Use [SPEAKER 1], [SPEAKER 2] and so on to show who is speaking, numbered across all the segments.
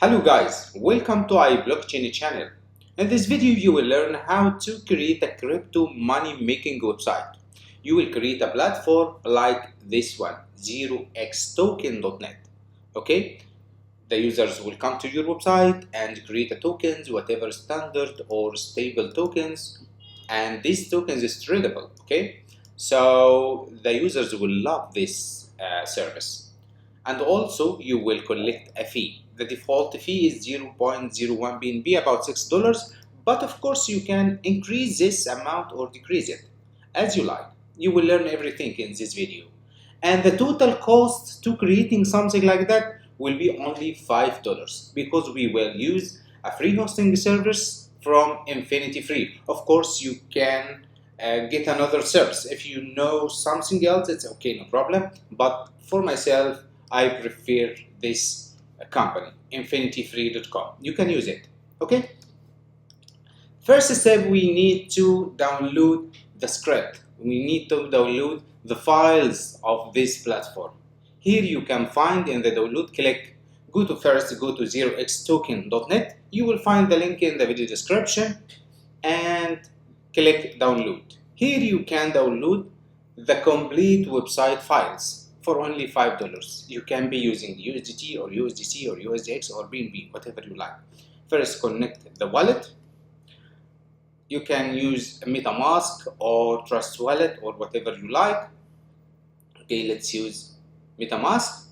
[SPEAKER 1] Hello guys, welcome to iBlockchain channel. In this video you will learn how to create a crypto money making website. You will create a platform like this one, 0xtoken.net. Okay, the users will come to your website and create a tokens, whatever standard or stable tokens, and these tokens is tradable. Okay, so the users will love this service. And also you will collect a fee. The default fee is 0.01 BNB, about $6, but of course you can increase this amount or decrease it as you like. You will learn everything in this video. And the total cost to creating something like that will be only $5 because we will use a free hosting service from Infinity Free. Of course you can get another service. If you know something else, it's okay, no problem. But for myself, I prefer this company, infinityfree.com. You can use it. Okay. First step, we need to download the script. We need to download the files of this platform. Here you can find in the download, go to 0xtoken.net. You will find the link in the video description and click download. Here you can download the complete website files for only $5. You can be using USDT or USDC or USDX or BNB, whatever you like. First, connect the wallet. You can use MetaMask or Trust Wallet or whatever you like. Okay, let's use MetaMask.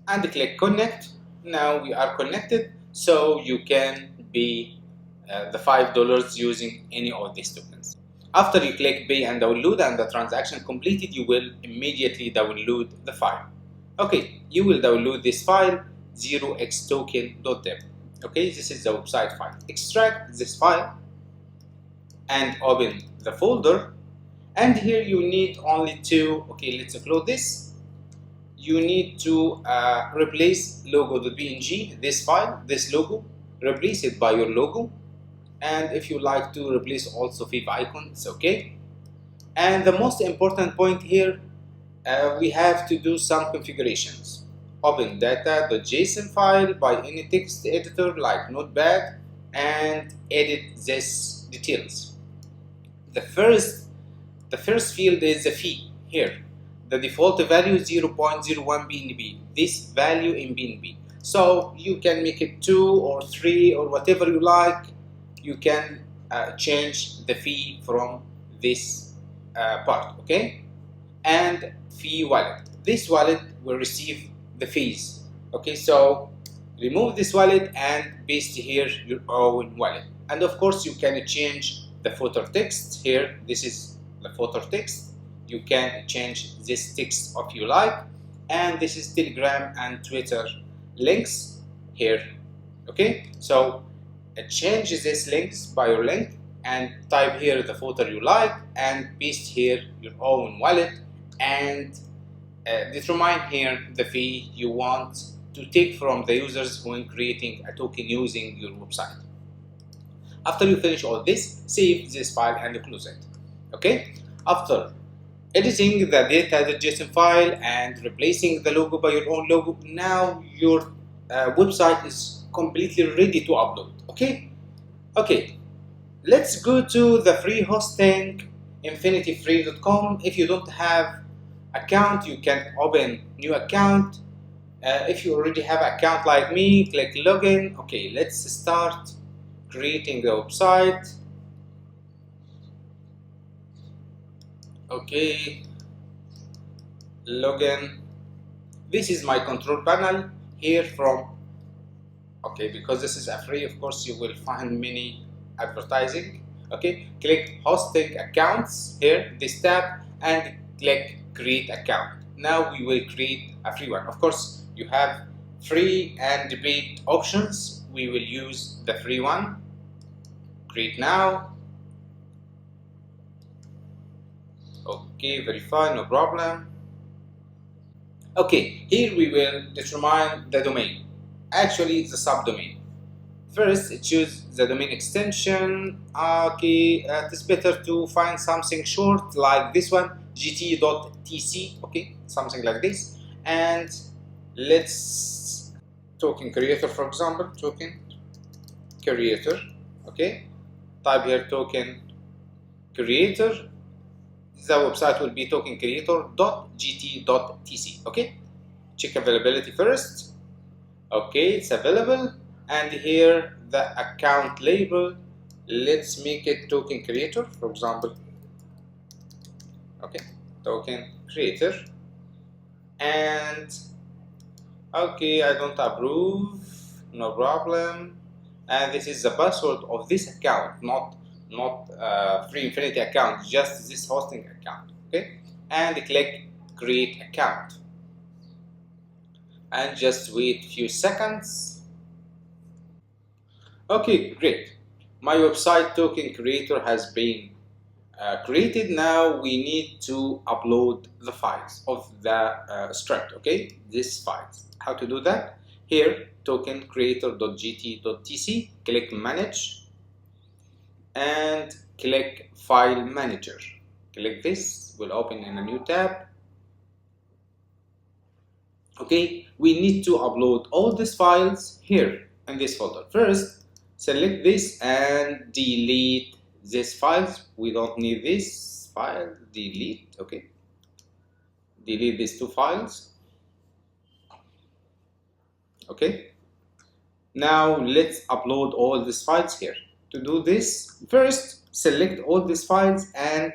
[SPEAKER 1] And click connect. Now we are connected, so you can be the $5 using any of these tokens. After you click pay and download and the transaction completed, you will immediately download the file. Okay, you will download this file 0xtoken.dev. Okay, this is the website file. Extract this file and open the folder. And here you need only to, okay, let's upload this. You need to replace logo.png, this file, this logo, replace it by your logo. And if you like to replace also favicon, it's okay. And the most important point here, we have to do some configurations. Open data.json file by any text editor like Notepad and edit these details. The first field is the fee here. The default value is 0.01 BNB, this value in BNB. So you can make it 2 or 3 or whatever you like. You can change the fee from this part, okay? And fee wallet. This wallet will receive the fees, okay? So remove this wallet and paste here your own wallet. And of course, you can change the footer text here. This is the footer text. You can change this text if you like. And this is Telegram and Twitter links here, okay? So change these links by your link and type here the footer you like and paste here your own wallet and determine here the fee you want to take from the users when creating a token using your website. After you finish all this, save this file and close it. Okay, after editing the data.json file and replacing the logo by your own logo, now your website is completely ready to upload. Okay, let's go to the free hosting, infinityfree.com. If you don't have account, you can open new account. If you already have account like me, click login. Okay, let's start creating the website. Okay, login. This is my control panel here from, okay, because this is a free, of course you will find many advertising. Okay, click hosting accounts here, this tab, and click create account. Now we will create a free one. Of course you have free and paid options. We will use the free one. Create now. Okay, verify, no problem. Okay, here we will determine the domain. Actually, it's a subdomain. First, choose the domain extension. Okay, it's better to find something short like this one, gt.tc. Okay, something like this. And let's token creator, for example, token creator. Okay, type here token creator. The website will be tokencreator.gt.tc. okay, check availability first. Okay, it's available, and here the account label, let's make it token creator, for example. Okay, token creator, and okay, I don't approve, no problem. And this is the password of this account, not Free Infinity account, just this hosting account. Okay, and click create account, and just wait a few seconds. Okay, great. My website token creator has been created. Now we need to upload the files of the script. Okay, these files. How to do that? Here, token creator.gt.tc, click manage, and click file manager. Click this, will open in a new tab. Okay, we need to upload all these files here in this folder. First, select this and delete these files. We don't need this file. Delete. Okay, delete these two files. Okay, now let's upload all these files here. To do this, first select all these files and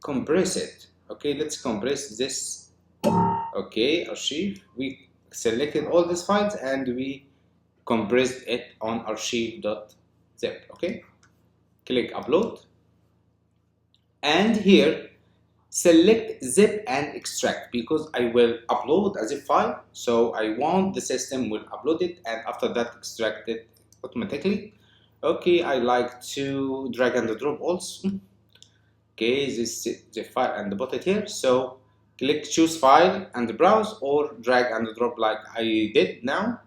[SPEAKER 1] compress it. Okay, let's compress this. Okay, archive. We selected all these files and we compressed it on archive.zip. Okay, click upload, and here select zip and extract, because I will upload a zip file, so I want the system will upload it and after that extract it automatically. Okay, I like to drag and drop also. Okay, this zip file and put it here. So click choose file and browse, or drag and drop like I did now,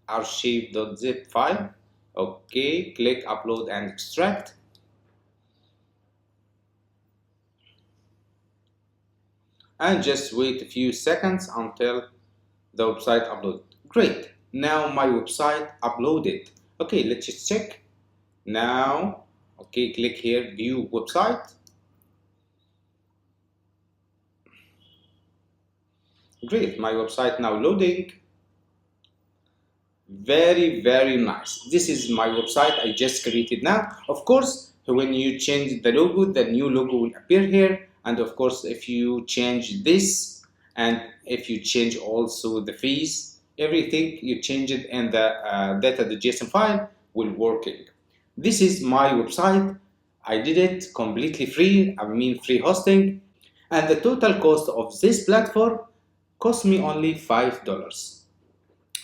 [SPEAKER 1] archive.zip file. Okay, click upload and extract, and just wait a few seconds until the website upload. Great, now my website uploaded. Okay, let's just check now. Okay, click here view website. Great, my website now loading. Very nice. This is my website I just created now. Of course, when you change the logo, the new logo will appear here, and of course if you change this and if you change also the fees, everything you change it in the data.json file will working. This is my website. I did it completely free, I mean free hosting, and the total cost of this platform cost me only $5.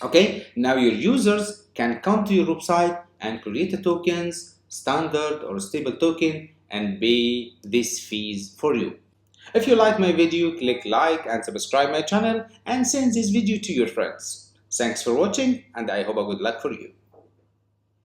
[SPEAKER 1] Okay, now your users can come to your website and create a tokens, standard or stable token, and pay these fees for you. If you like my video, click like and subscribe my channel and send this video to your friends. Thanks for watching, and I hope a good luck for you.